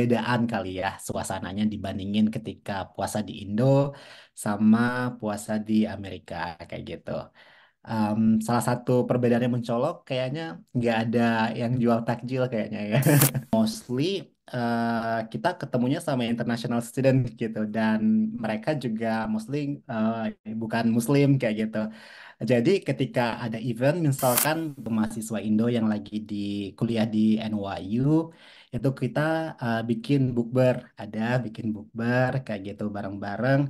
Bedaan kali ya suasananya dibandingin ketika puasa di Indo sama puasa di Amerika kayak gitu. Salah satu perbedaan yang mencolok kayaknya nggak ada yang jual takjil kayaknya ya. Mostly kita ketemunya sama international student gitu dan mereka juga mostly bukan Muslim kayak gitu. Jadi ketika ada event misalkan mahasiswa Indo yang lagi di kuliah di NYU itu kita bikin bukber, bikin bukber kayak gitu bareng-bareng.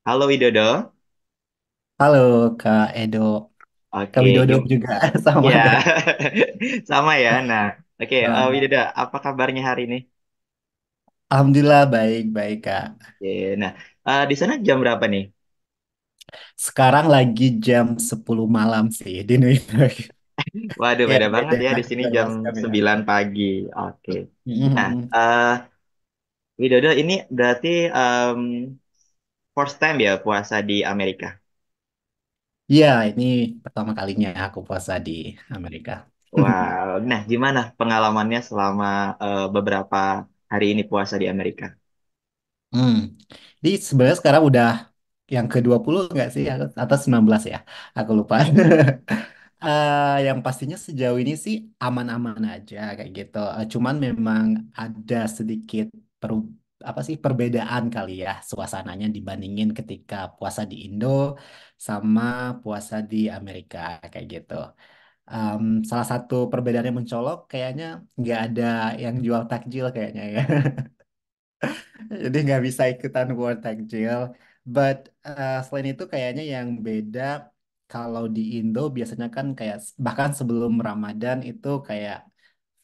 Halo Widodo. Halo Kak Edo, Kak Oke, Widodo juga sama ya, ada. sama ya. Nah, oke, Eh, Widodo, apa kabarnya hari ini? Alhamdulillah baik-baik Kak. Oke, nah, di sana jam berapa nih? Sekarang lagi jam 10 malam sih di New York. Waduh, Ya beda banget beda ya. Di sini jam 12 jam ya. 9 pagi. Oke. Nah, Mhm. Widodo ini berarti first time ya puasa di Amerika. Iya, ini pertama kalinya aku puasa di Amerika. Wow. Nah, gimana pengalamannya selama beberapa hari ini puasa di Amerika? Hmm. Jadi sebenarnya sekarang udah yang ke-20 nggak sih? Atau 19 ya? Aku lupa. Yang pastinya sejauh ini sih aman-aman aja kayak gitu. Cuman memang ada sedikit per, apa sih perbedaan kali ya suasananya dibandingin ketika puasa di Indo sama puasa di Amerika kayak gitu. Salah satu perbedaan yang mencolok kayaknya nggak ada yang jual takjil kayaknya ya. Jadi nggak bisa ikutan World Takjil. But selain itu kayaknya yang beda kalau di Indo biasanya kan kayak bahkan sebelum Ramadan itu kayak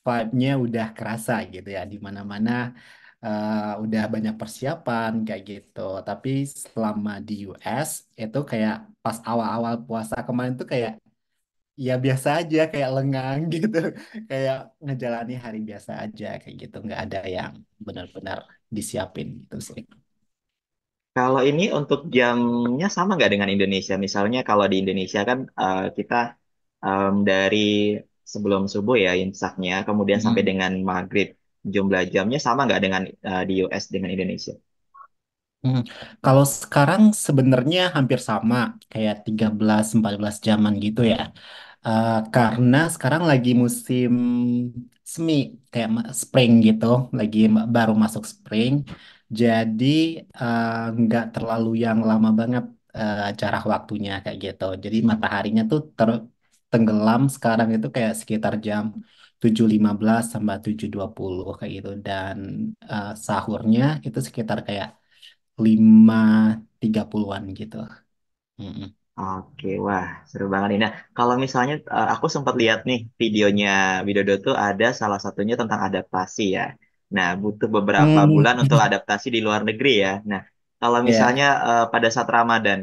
vibe-nya udah kerasa gitu ya. Di mana-mana udah banyak persiapan kayak gitu. Tapi selama di US itu kayak pas awal-awal puasa kemarin tuh kayak ya biasa aja kayak lengang gitu. Kayak ngejalani hari biasa aja kayak gitu. Nggak ada yang benar-benar disiapin gitu sih. Kalau ini untuk jamnya sama nggak dengan Indonesia? Misalnya kalau di Indonesia kan kita dari sebelum subuh ya imsaknya, kemudian sampai Mm. dengan maghrib. Jumlah jamnya sama nggak dengan di US dengan Indonesia? Hmm. Kalau sekarang sebenarnya hampir sama, kayak 13-14 jaman gitu ya. Karena sekarang lagi musim semi, kayak spring gitu, lagi baru masuk spring. Jadi nggak terlalu yang lama banget jarak waktunya kayak gitu. Jadi mataharinya tuh tenggelam sekarang itu kayak sekitar jam 7.15 sampai 7.20 kayak gitu. Dan sahurnya itu sekitar kayak 5.30-an gitu. Mm-mm. Oke, wah seru banget nih. Nah, kalau misalnya aku sempat lihat nih videonya Widodo tuh ada salah satunya tentang adaptasi ya. Nah, butuh beberapa Hmm, bulan untuk adaptasi di luar negeri ya. Nah, kalau misalnya ya. pada saat Ramadan,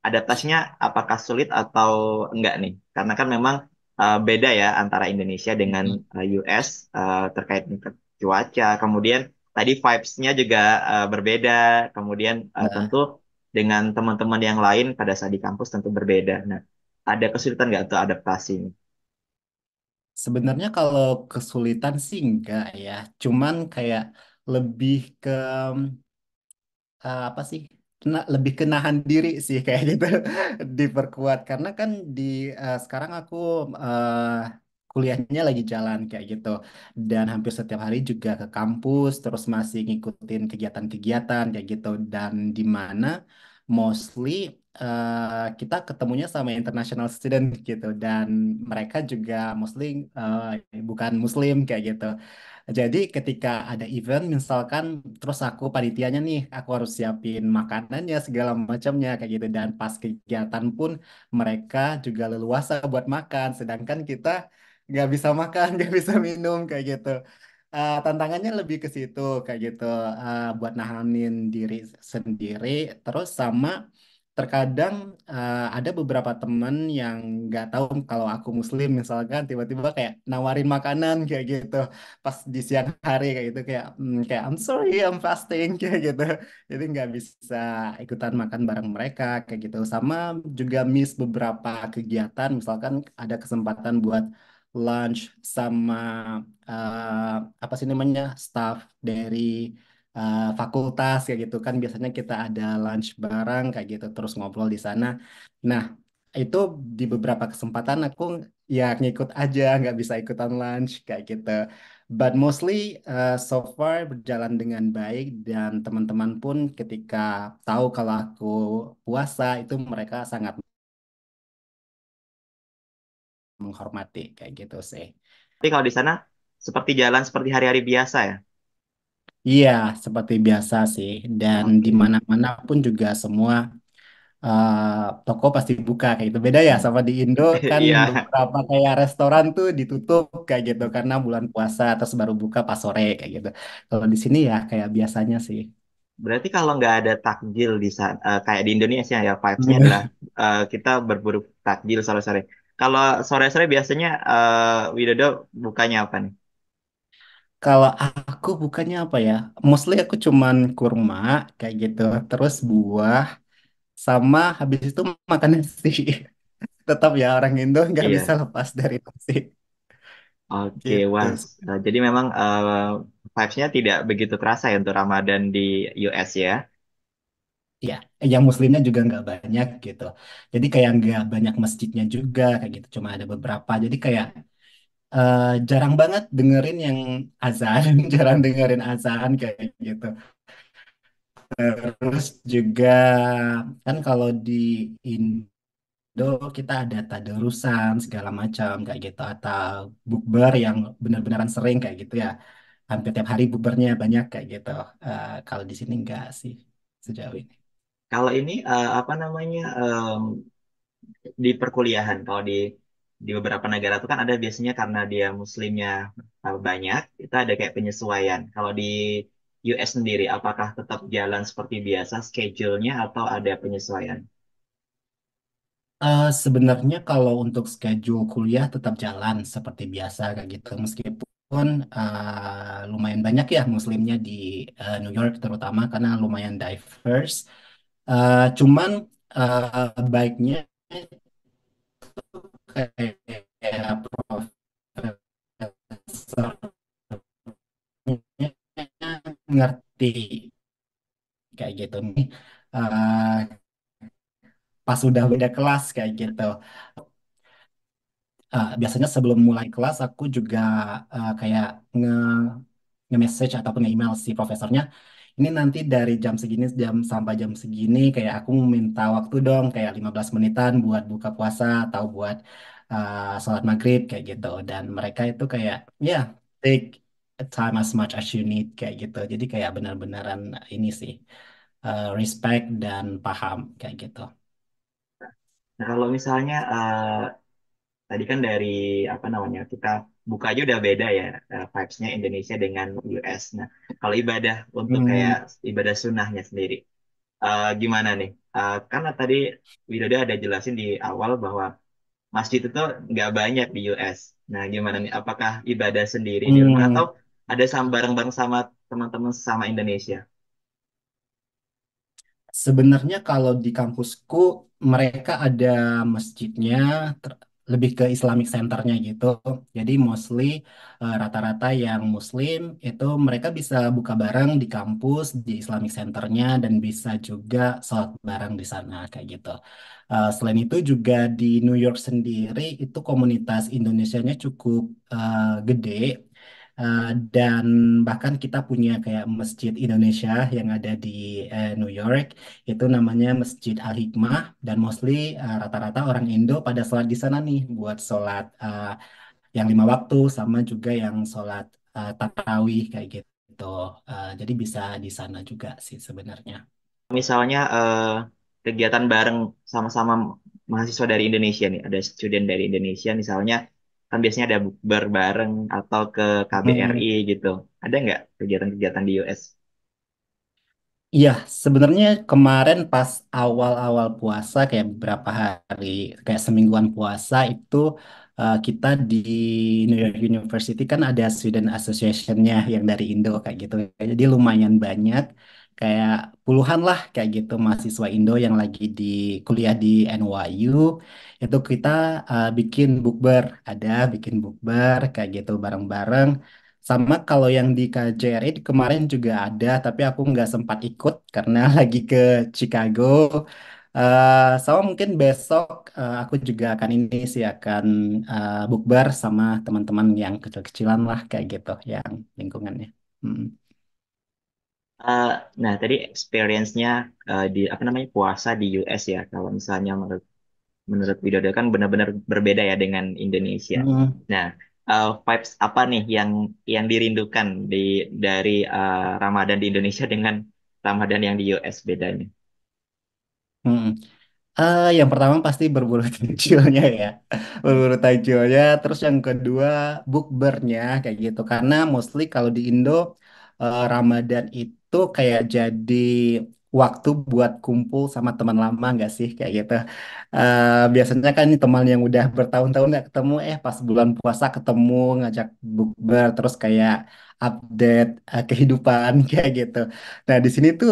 adaptasinya apakah sulit atau enggak nih? Karena kan memang beda ya antara Indonesia dengan Mm-mm. US terkait dengan cuaca. Kemudian tadi vibes-nya juga berbeda. Kemudian Nah, tentu dengan teman-teman yang lain pada saat di kampus tentu berbeda. Nah, ada kesulitan nggak untuk adaptasi? sebenarnya kalau kesulitan sih enggak ya. Cuman kayak lebih ke apa sih? Lebih ke nahan diri sih kayak gitu. Diperkuat karena kan di sekarang aku kuliahnya lagi jalan kayak gitu. Dan hampir setiap hari juga ke kampus terus masih ngikutin kegiatan-kegiatan kayak gitu dan di mana mostly kita ketemunya sama international student gitu dan mereka juga mostly bukan muslim kayak gitu. Jadi ketika ada event misalkan terus aku panitianya nih aku harus siapin makanannya segala macamnya kayak gitu dan pas kegiatan pun mereka juga leluasa buat makan sedangkan kita nggak bisa makan nggak bisa minum kayak gitu. Tantangannya lebih ke situ kayak gitu buat nahanin diri sendiri terus sama terkadang ada beberapa temen yang nggak tahu kalau aku Muslim misalkan tiba-tiba kayak nawarin makanan kayak gitu pas di siang hari kayak gitu kayak kayak I'm sorry I'm fasting kayak gitu jadi nggak bisa ikutan makan bareng mereka kayak gitu sama juga miss beberapa kegiatan misalkan ada kesempatan buat lunch sama apa sih namanya staff dari fakultas kayak gitu kan biasanya kita ada lunch bareng kayak gitu terus ngobrol di sana. Nah, itu di beberapa kesempatan aku ya ngikut aja nggak bisa ikutan lunch kayak gitu. But mostly so far berjalan dengan baik dan teman-teman pun ketika tahu kalau aku puasa itu mereka sangat menghormati kayak gitu sih. Tapi kalau di sana seperti jalan seperti hari-hari biasa ya. Iya, seperti biasa sih. Dan di Oke. mana-mana pun juga semua toko pasti buka kayak gitu. Beda ya sama di Indo kan Iya. beberapa kayak restoran tuh ditutup kayak gitu karena bulan puasa terus baru buka pas sore kayak gitu. Kalau di sini ya kayak biasanya sih. Berarti kalau nggak ada takjil di sana, kayak di Indonesia ya vibes-nya adalah kita berburu takjil sore-sore. Kalau sore-sore biasanya Widodo bukanya apa nih? Kalau aku bukannya apa ya? Mostly aku cuman kurma kayak gitu. Terus buah sama habis itu makan nasi. Tetap ya orang Indo nggak bisa Iya. lepas dari nasi Oke, gitu. wah. Jadi memang vibes-nya tidak begitu terasa ya untuk Ramadan di US ya. Ya, yang muslimnya juga nggak banyak gitu. Jadi kayak nggak banyak masjidnya juga kayak gitu. Cuma ada beberapa. Jadi kayak jarang banget dengerin yang azan, jarang dengerin azan kayak gitu. Terus juga kan kalau di Indo kita ada tadarusan segala macam kayak gitu atau bukber yang benar-benaran sering kayak gitu ya. Hampir tiap hari bukbernya banyak kayak gitu. Kalau di sini nggak sih sejauh ini. Kalau ini apa namanya di perkuliahan, kalau di beberapa negara itu kan ada biasanya karena dia muslimnya banyak, itu ada kayak penyesuaian. Kalau di US sendiri, apakah tetap jalan seperti biasa schedule-nya atau ada penyesuaian? Sebenarnya kalau untuk schedule kuliah tetap jalan seperti biasa kayak gitu meskipun lumayan banyak ya muslimnya di New York terutama karena lumayan diverse. Cuman baiknya kayak profesornya ngerti kayak gitu nih pas udah beda kelas kayak gitu. Biasanya sebelum mulai kelas aku juga kayak nge-message ataupun nge-email si profesornya. Ini nanti dari jam segini jam sampai jam segini kayak aku minta waktu dong kayak 15 menitan buat buka puasa atau buat sholat maghrib kayak gitu. Dan mereka itu kayak ya take time as much as you need kayak gitu. Jadi kayak benar-benaran ini sih respect dan paham kayak gitu. Nah, kalau misalnya tadi kan dari apa namanya kita buka aja udah beda ya vibes-nya Indonesia dengan US. Nah, kalau ibadah untuk kayak Hmm. ibadah sunnahnya sendiri, gimana nih? Karena tadi Widodo ada jelasin di awal bahwa masjid itu nggak banyak di US. Nah, gimana nih? Apakah ibadah sendiri di rumah atau Hmm. ada bareng-bareng sama teman-teman sama Indonesia? Sebenarnya kalau di kampusku mereka ada masjidnya lebih ke Islamic Centernya gitu. Jadi mostly rata-rata yang Muslim itu mereka bisa buka bareng di kampus di Islamic Centernya dan bisa juga sholat bareng di sana kayak gitu. Selain itu juga di New York sendiri itu komunitas Indonesianya cukup gede. Dan bahkan kita punya kayak Masjid Indonesia yang ada di New York itu namanya Masjid Al-Hikmah dan mostly rata-rata orang Indo pada sholat di sana nih buat sholat yang 5 waktu sama juga yang sholat tarawih kayak gitu. Jadi bisa di sana juga sih sebenarnya. Misalnya kegiatan bareng sama-sama mahasiswa dari Indonesia nih, ada student dari Indonesia misalnya, kan biasanya ada bukber bareng atau ke Hmm. KBRI gitu. Ada nggak kegiatan-kegiatan di US? Iya, sebenarnya kemarin pas awal-awal puasa kayak beberapa hari, kayak semingguan puasa itu kita di New York University kan ada Student Association-nya yang dari Indo kayak gitu. Jadi lumayan banyak, kayak puluhan lah kayak gitu mahasiswa Indo yang lagi di kuliah di NYU. Itu kita bikin bukber, ada bikin bukber kayak gitu bareng-bareng. Sama kalau yang di KJRI kemarin juga ada, tapi aku nggak sempat ikut karena lagi ke Chicago. Sama mungkin besok aku juga akan ini sih akan bukber sama teman-teman yang kecil-kecilan lah kayak gitu, yang lingkungannya. Hmm. Eh, nah, tadi experience-nya di apa namanya puasa di US ya. Kalau misalnya menurut Widodo kan benar-benar berbeda ya dengan Indonesia. Hmm. Nah, vibes apa nih yang dirindukan dari Ramadan di Indonesia dengan Ramadan yang di US bedanya? Hmm. Yang pertama pasti berburu takjilnya ya, berburu takjilnya. Terus yang kedua bukbernya kayak gitu. Karena mostly kalau di Indo Ramadan itu kayak jadi waktu buat kumpul sama teman lama nggak sih kayak gitu. Biasanya kan ini teman yang udah bertahun-tahun nggak ketemu, pas bulan puasa ketemu ngajak bukber terus kayak update kehidupan kayak gitu. Nah, di sini tuh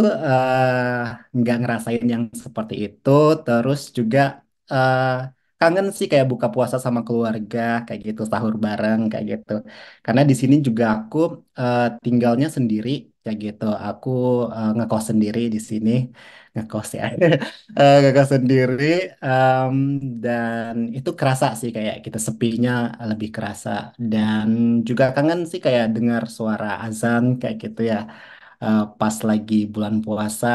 nggak ngerasain yang seperti itu. Terus juga eh, kangen sih kayak buka puasa sama keluarga, kayak gitu, sahur bareng, kayak gitu. Karena di sini juga aku tinggalnya sendiri, kayak gitu. Aku ngekos sendiri di sini, ngekos ya, ngekos sendiri. em, dan itu kerasa sih kayak kita sepinya lebih kerasa. Dan juga kangen sih kayak dengar suara azan kayak gitu ya, pas lagi bulan puasa.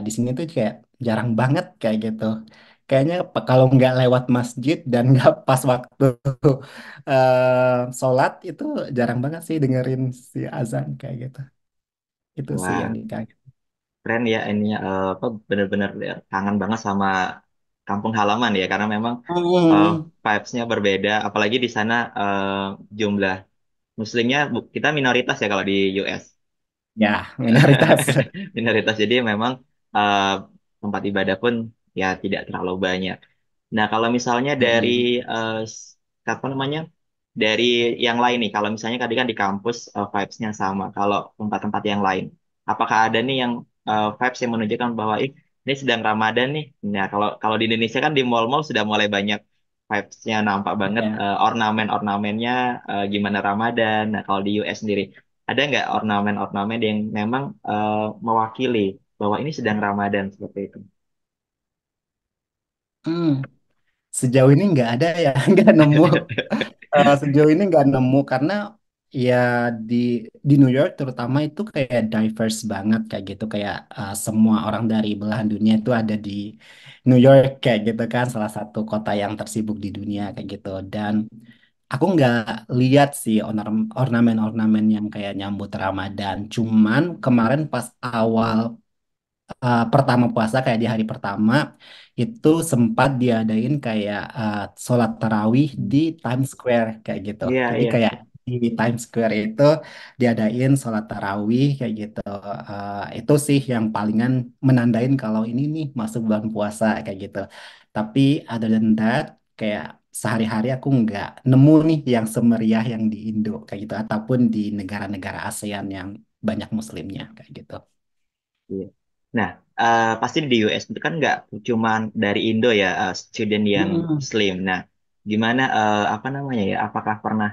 Di sini tuh kayak jarang banget kayak gitu. Kayaknya kalau nggak lewat masjid dan nggak pas waktu sholat itu jarang banget sih dengerin si azan kayak gitu. Itu sih yang Wah, dikangen. keren ya ini apa benar-benar ya, kangen banget sama kampung halaman ya karena memang Hmm, vibes-nya berbeda. Apalagi di sana jumlah Muslimnya kita minoritas ya kalau di US. ya, minoritas. Minoritas jadi memang eh, tempat ibadah pun ya tidak terlalu banyak. Nah, kalau misalnya dari Hmm. apa namanya? Dari yang lain nih, kalau misalnya tadi kan di kampus vibes-nya sama. Kalau tempat-tempat yang lain, apakah ada nih yang vibes yang menunjukkan bahwa ini sedang Ramadan nih? Nah, kalau kalau di Indonesia kan di mall-mall sudah mulai banyak vibes-nya nampak banget Ya. ornamen-ornamennya gimana Ramadan. Nah, kalau di US sendiri, ada nggak ornamen-ornamen yang memang mewakili bahwa ini sedang Ramadan seperti itu? Hmm. Sejauh ini nggak ada ya, nggak nemu. Sejauh ini nggak nemu karena ya di di New York terutama itu kayak diverse banget kayak gitu, kayak semua orang dari belahan dunia itu ada di New York kayak gitu kan, salah satu kota yang tersibuk di dunia kayak gitu. Dan aku nggak lihat sih ornamen-ornamen yang kayak nyambut Ramadan. Cuman kemarin pas awal pertama puasa kayak di hari pertama itu sempat diadain kayak sholat tarawih di Times Square kayak gitu. Iya, Jadi iya. kayak di Times Square itu diadain sholat tarawih kayak gitu. Itu sih yang palingan menandain kalau ini nih masuk bulan puasa kayak gitu. Tapi other than that, kayak sehari-hari aku nggak nemu nih yang semeriah yang di Indo kayak gitu ataupun di negara-negara ASEAN yang banyak muslimnya kayak gitu. Iya. Nah, pasti di US itu kan nggak cuma dari Indo ya, student yang Hmm. Muslim. Nah, gimana apa namanya ya? Apakah pernah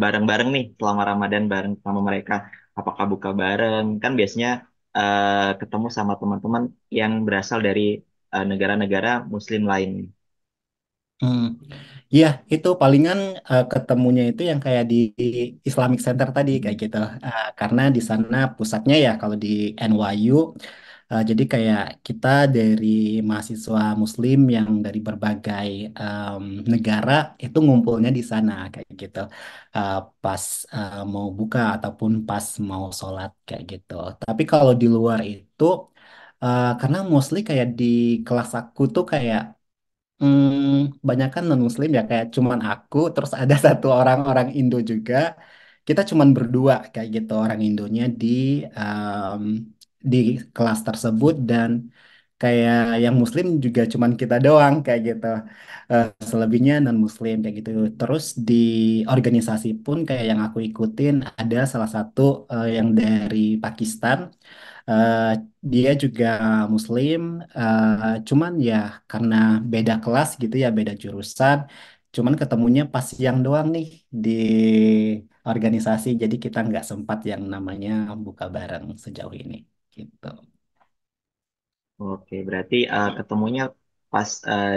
bareng-bareng nih selama Ramadan bareng sama mereka? Apakah buka bareng? Kan biasanya ketemu sama teman-teman yang berasal dari negara-negara Muslim lain. Hmm. Iya, itu palingan ketemunya itu yang kayak di Islamic Center tadi kayak gitu. Karena di sana pusatnya ya kalau di NYU, jadi kayak kita dari mahasiswa Muslim yang dari berbagai em, negara itu ngumpulnya di sana kayak gitu. Pas mau buka ataupun pas mau sholat kayak gitu. Tapi kalau di luar itu, karena mostly kayak di kelas aku tuh kayak banyak kan non-muslim ya, kayak cuman aku terus ada satu orang Indo juga, kita cuman berdua kayak gitu orang Indonya di em, di kelas tersebut dan kayak yang muslim juga cuman kita doang kayak gitu. Selebihnya non muslim kayak gitu. Terus di organisasi pun kayak yang aku ikutin ada salah satu yang dari Pakistan. Eh, Dia juga muslim, cuman ya karena beda kelas gitu ya, beda jurusan. Cuman ketemunya pas siang doang nih di organisasi, jadi kita nggak sempat yang namanya buka bareng sejauh ini gitu. Oke, berarti ketemunya pas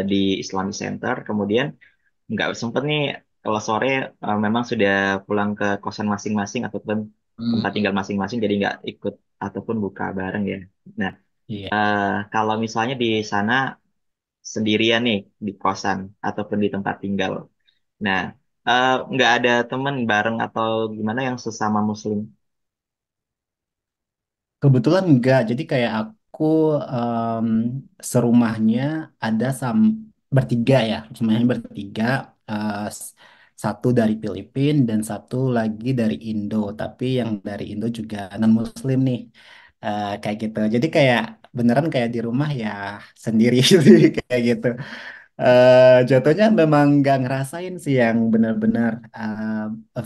di Islamic Center, kemudian nggak sempet nih kalau sore memang sudah pulang ke kosan masing-masing ataupun tempat Hmm, tinggal masing-masing, jadi nggak ikut ataupun buka bareng ya. Nah, iya. kalau misalnya di sana sendirian nih di kosan ataupun di tempat tinggal, nah nggak ada temen bareng atau gimana yang sesama Muslim? Kebetulan enggak, jadi kayak aku em, serumahnya ada bertiga ya, semuanya bertiga, satu dari Filipina dan satu lagi dari Indo, tapi yang dari Indo juga non Muslim nih. Kayak gitu. Jadi kayak beneran kayak di rumah ya sendiri sih kayak gitu. Jatuhnya memang nggak ngerasain sih yang benar-benar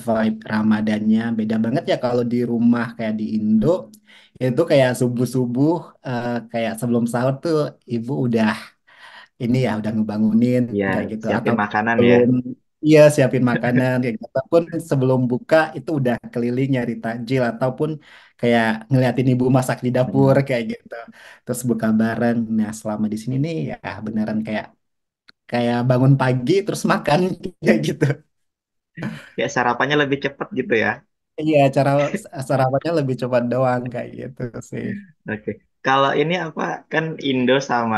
vibe Ramadannya beda banget ya kalau di rumah kayak di Indo itu kayak subuh-subuh, kayak sebelum sahur tuh ibu udah ini ya udah ngebangunin Ya, kayak gitu atau siapin makanan ya. belum, iya siapin makanan kayak gitu. Ataupun sebelum buka itu udah keliling nyari takjil ataupun kayak ngeliatin ibu masak di dapur Hmm. kayak gitu, terus buka bareng. Nah selama di sini nih ya beneran kayak kayak bangun pagi terus makan kayak gitu. Ya sarapannya lebih cepat gitu ya. Iya, cara sarapannya lebih cepat doang kayak gitu sih. Oke. Kalau ini apa kan Indo sama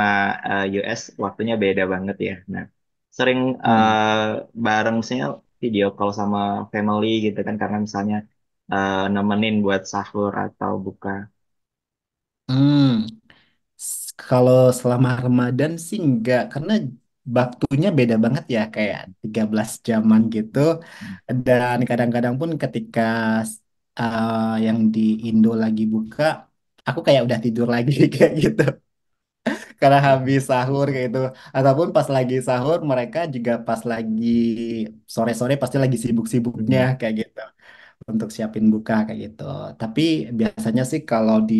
US waktunya beda banget ya. Nah, sering Hmm. bareng misalnya video call sama family gitu kan karena misalnya nemenin buat sahur atau buka. Hmm. Kalau selama Ramadan sih enggak, karena waktunya beda banget ya, kayak 13 jaman gitu. Dan kadang-kadang pun ketika yang di Indo lagi buka, aku kayak udah tidur lagi kayak gitu. Karena habis sahur kayak gitu. Ataupun pas lagi sahur, mereka juga pas lagi sore-sore pasti lagi sibuk-sibuknya Hmm. kayak gitu untuk siapin buka kayak gitu. Tapi biasanya sih kalau di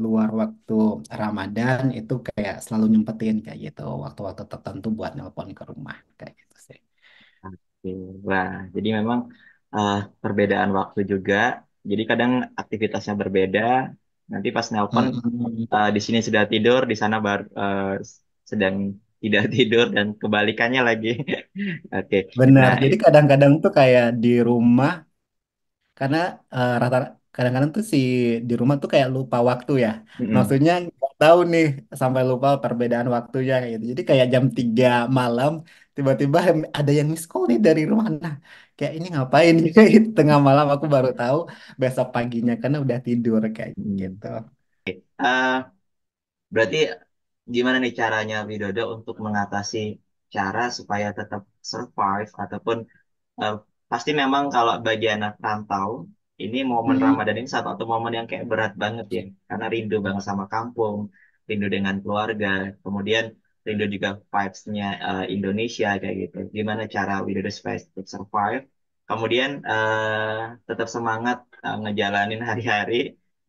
luar waktu Ramadan itu kayak selalu nyempetin kayak gitu waktu-waktu tertentu buat nelpon ke rumah kayak gitu sih. Oke. Wah, jadi memang perbedaan waktu juga. Jadi kadang aktivitasnya berbeda. Nanti pas nelpon Mm-mm. di sini sudah tidur, di sana baru sedang tidak tidur dan kebalikannya lagi. Oke. Benar. Nah, Jadi kadang-kadang tuh kayak di rumah karena rata kadang-kadang tuh si di rumah tuh kayak lupa waktu ya. mm-mm, Maksudnya nggak tahu nih sampai lupa perbedaan waktunya kayak gitu. Jadi kayak jam 3 malam tiba-tiba ada yang miss call nih dari rumah. Nah, kayak ini ngapain tengah malam aku baru tahu besok paginya karena udah tidur kayak mm. gitu. Eh, Berarti gimana nih caranya Widodo untuk mengatasi cara supaya tetap survive ataupun eh, pasti memang kalau bagi anak rantau ini momen Hmm. Ramadan ini satu atau momen yang kayak berat banget ya karena rindu banget sama kampung, rindu dengan keluarga, kemudian rindu juga vibes-nya Indonesia kayak gitu. Gimana cara Widodo supaya tetap survive, kemudian tetap semangat ngejalanin hari-hari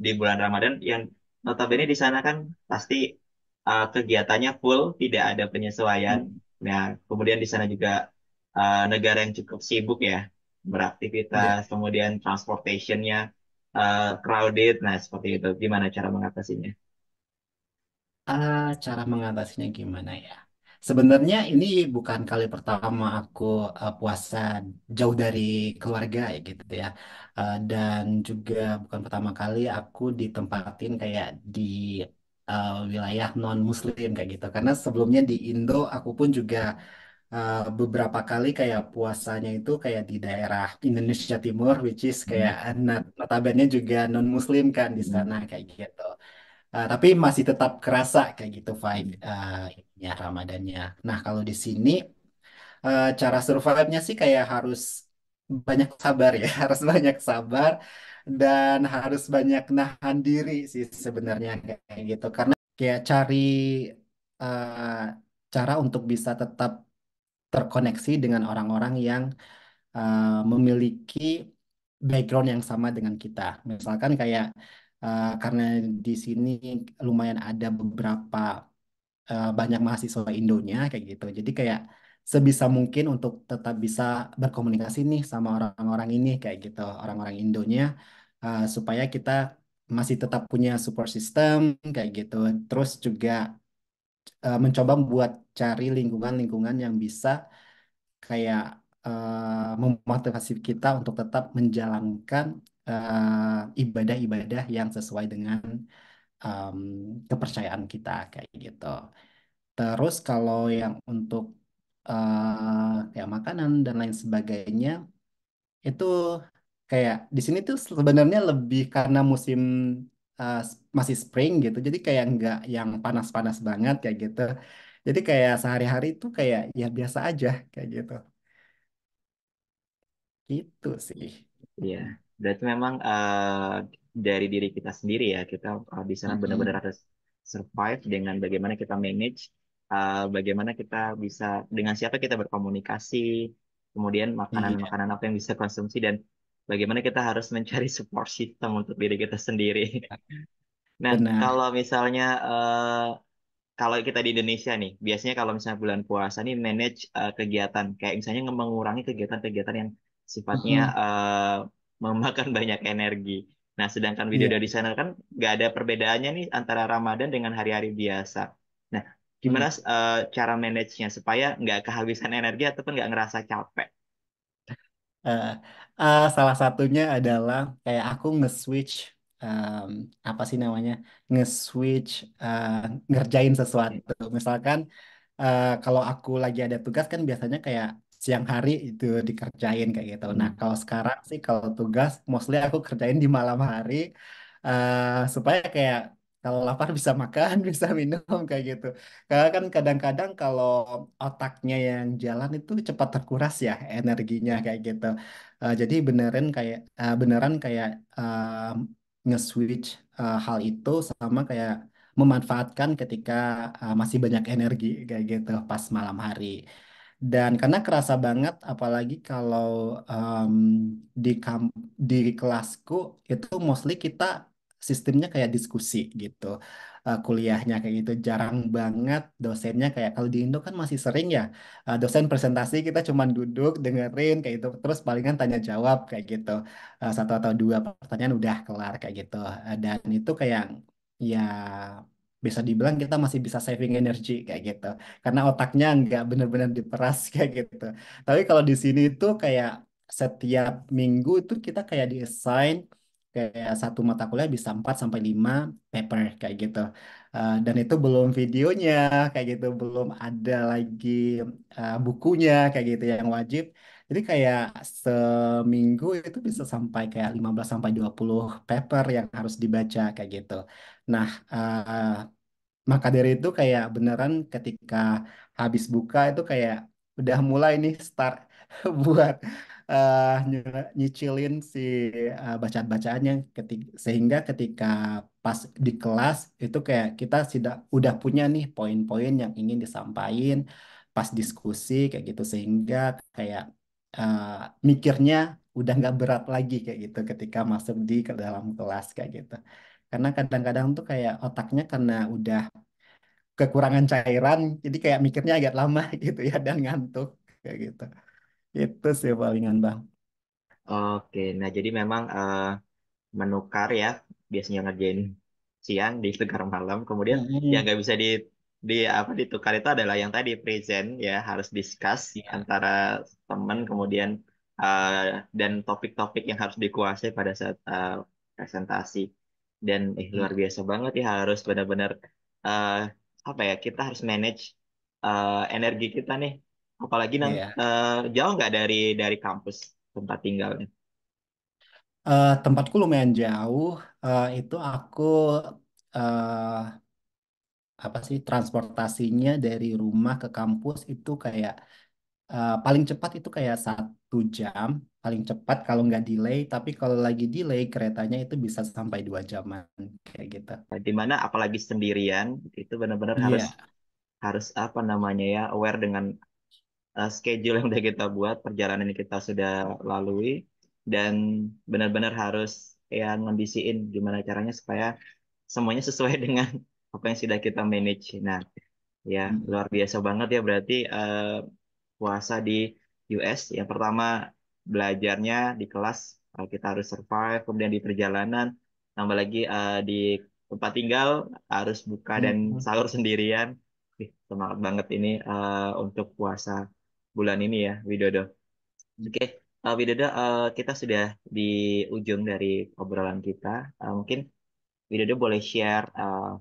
di bulan Ramadan yang notabene di sana kan pasti kegiatannya full, tidak ada penyesuaian. Nah, kemudian di sana juga negara yang cukup sibuk ya, Ya. beraktivitas, kemudian transportationnya crowded, nah seperti itu. Gimana cara mengatasinya? Cara mengatasinya gimana ya? Sebenarnya ini bukan kali pertama aku puasa jauh dari keluarga ya gitu ya. Dan juga bukan pertama kali aku ditempatin kayak di wilayah non-Muslim kayak gitu. Karena sebelumnya di Indo aku pun juga beberapa kali kayak puasanya itu kayak di daerah Indonesia Timur, which is kayak Hmm. notabene juga non-Muslim kan di Hmm. sana kayak gitu. Tapi masih tetap kerasa kayak gitu vibe Hmm. ininya Ramadannya. Nah, kalau di sini cara survive-nya sih kayak harus banyak sabar ya, harus banyak sabar dan harus banyak nahan diri sih sebenarnya kayak gitu karena kayak cari eh, cara untuk bisa tetap terkoneksi dengan orang-orang yang memiliki background yang sama dengan kita. Misalkan kayak karena di sini lumayan ada beberapa banyak mahasiswa Indonya kayak gitu. Jadi kayak sebisa mungkin untuk tetap bisa berkomunikasi nih sama orang-orang ini kayak gitu, orang-orang Indonya supaya kita masih tetap punya support system kayak gitu. Terus juga mencoba buat cari lingkungan-lingkungan yang bisa kayak memotivasi kita untuk tetap menjalankan ibadah-ibadah yang sesuai dengan em, kepercayaan kita kayak gitu. Terus kalau yang untuk kayak makanan dan lain sebagainya itu kayak di sini tuh sebenarnya lebih karena musim masih spring gitu. Jadi kayak nggak yang panas-panas banget kayak gitu. Jadi kayak sehari-hari itu kayak ya biasa aja kayak gitu. Gitu sih. Iya, berarti memang dari diri kita sendiri ya, kita di sana benar-benar Mm-mm. harus survive dengan bagaimana kita manage, bagaimana kita bisa dengan siapa kita berkomunikasi, kemudian Iya, makanan-makanan apa yang bisa konsumsi dan bagaimana kita harus mencari support system untuk diri kita sendiri. Nah, benar. kalau misalnya kalau kita di Indonesia nih, biasanya kalau misalnya bulan puasa nih manage kegiatan, kayak misalnya mengurangi kegiatan-kegiatan yang sifatnya Mm-mm. memakan banyak energi. Nah, sedangkan video Iya. di sana kan nggak ada perbedaannya nih antara Ramadan dengan hari-hari biasa. Nah, gimana Mm. cara manage-nya supaya nggak kehabisan energi ataupun nggak ngerasa capek? Eh, Salah satunya adalah kayak aku nge-switch em, apa sih namanya nge-switch eh, ngerjain sesuatu. Misalkan kalau aku lagi ada tugas kan biasanya kayak siang hari itu dikerjain kayak gitu. Nah Hmm. kalau sekarang sih kalau tugas mostly aku kerjain di malam hari supaya kayak kalau lapar bisa makan, bisa minum kayak gitu. Karena kan kadang-kadang kalau otaknya yang jalan itu cepat terkuras ya energinya kayak gitu. Jadi beneran kayak nge-switch hal itu sama kayak memanfaatkan ketika masih banyak energi kayak gitu pas malam hari. Dan karena kerasa banget, apalagi kalau em, di kelasku itu mostly kita sistemnya kayak diskusi gitu. Kuliahnya kayak gitu jarang banget dosennya kayak kalau di Indo kan masih sering ya dosen presentasi kita cuman duduk dengerin kayak gitu terus palingan tanya jawab kayak gitu. Satu atau dua pertanyaan udah kelar kayak gitu. Dan itu kayak ya bisa dibilang kita masih bisa saving energi kayak gitu karena otaknya nggak benar-benar diperas kayak gitu. Tapi kalau di sini itu kayak setiap minggu itu kita kayak di-assign kayak satu mata kuliah bisa 4 sampai 5 paper kayak gitu. Dan itu belum videonya kayak gitu, belum ada lagi bukunya kayak gitu yang wajib. Jadi kayak seminggu itu bisa sampai kayak 15 sampai 20 paper yang harus dibaca kayak gitu. Nah, maka dari itu kayak beneran ketika habis buka itu kayak udah mulai nih start buat nyicilin si bacaan-bacaannya sehingga ketika pas di kelas itu kayak kita sudah udah punya nih poin-poin yang ingin disampaikan pas diskusi kayak gitu sehingga kayak eh, mikirnya udah nggak berat lagi kayak gitu ketika masuk di ke dalam kelas kayak gitu. Karena kadang-kadang tuh kayak otaknya karena udah kekurangan cairan, jadi kayak mikirnya agak lama gitu ya dan ngantuk kayak gitu. Itu sih palingan Bang. Oke, nah jadi memang menukar ya biasanya ngerjain siang di tegar malam kemudian yang Mm-mm. nggak bisa di apa ditukar itu adalah yang tadi present ya harus discuss Iya. antara teman kemudian uh, dan topik-topik yang harus dikuasai pada saat presentasi dan luar Mm. biasa banget ya harus benar-benar uh, apa ya kita harus manage energi kita nih apalagi Iya. jauh nggak dari kampus tempat tinggalnya. Tempatku lumayan jauh. Itu aku eh, apa sih transportasinya dari rumah ke kampus itu kayak paling cepat itu kayak 1 jam paling cepat kalau nggak delay, tapi kalau lagi delay keretanya itu bisa sampai 2 jaman kayak gitu. Di mana apalagi sendirian itu benar-benar harus Iya. harus apa namanya ya aware dengan schedule yang udah kita buat, perjalanan yang kita sudah lalui, dan benar-benar harus ya ngondisiin gimana caranya supaya semuanya sesuai dengan apa yang sudah kita manage. Nah, ya Mm, luar biasa banget ya berarti puasa di US. Yang pertama belajarnya di kelas kita harus survive, kemudian di perjalanan, tambah lagi di tempat tinggal harus buka dan mm, sahur sendirian. Semangat banget ini untuk puasa bulan ini ya, Widodo. mm. Oke, Widodo, kita sudah di ujung dari obrolan kita. Mungkin Widodo boleh share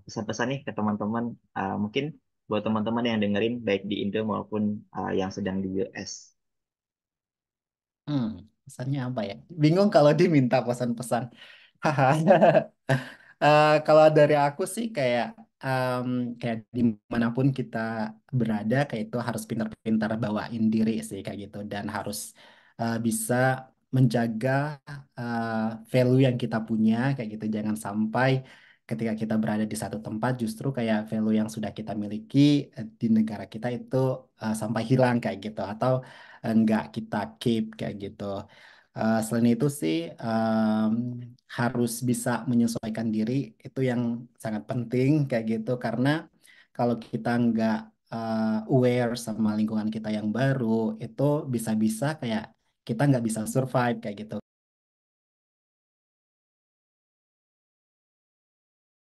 pesan-pesan nih ke teman-teman, mungkin buat teman-teman yang dengerin baik di Indo maupun yang sedang di US. Hmm, pesannya apa ya? Bingung kalau diminta pesan-pesan. Haha. Kalau dari aku sih kayak kayak dimanapun kita berada kayak itu harus pintar-pintar bawain diri sih kayak gitu, dan harus bisa menjaga uh, value yang kita punya kayak gitu. Jangan sampai ketika kita berada di satu tempat justru kayak value yang sudah kita miliki di negara kita itu sampai hilang kayak gitu, atau nggak kita keep kayak gitu. Selain itu sih harus bisa menyesuaikan diri, itu yang sangat penting kayak gitu, karena kalau kita nggak aware sama lingkungan kita yang baru itu bisa-bisa kayak kita nggak bisa survive kayak gitu.